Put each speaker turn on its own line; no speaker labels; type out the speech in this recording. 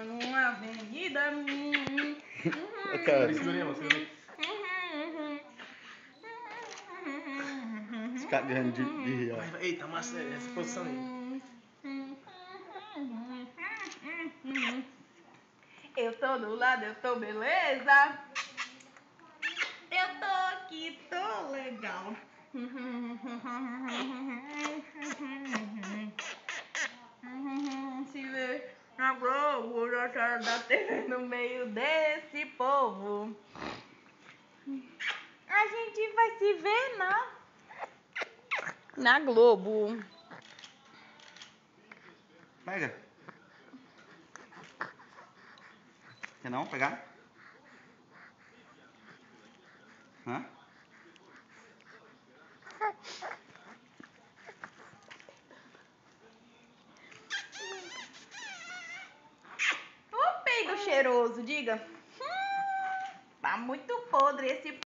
numa avenida.
Segurei. Esse cara ganhando de rir, ó.
Eita, massa, essa posição aí.
Eu tô do lado, eu tô beleza. Eu tô aqui, tô legal. Se vê na Globo, já tá da TV no meio desse povo. A gente vai se ver na Globo.
Pega. Quer não pegar? Hã?
Ô peido cheiroso, diga. Tá muito podre esse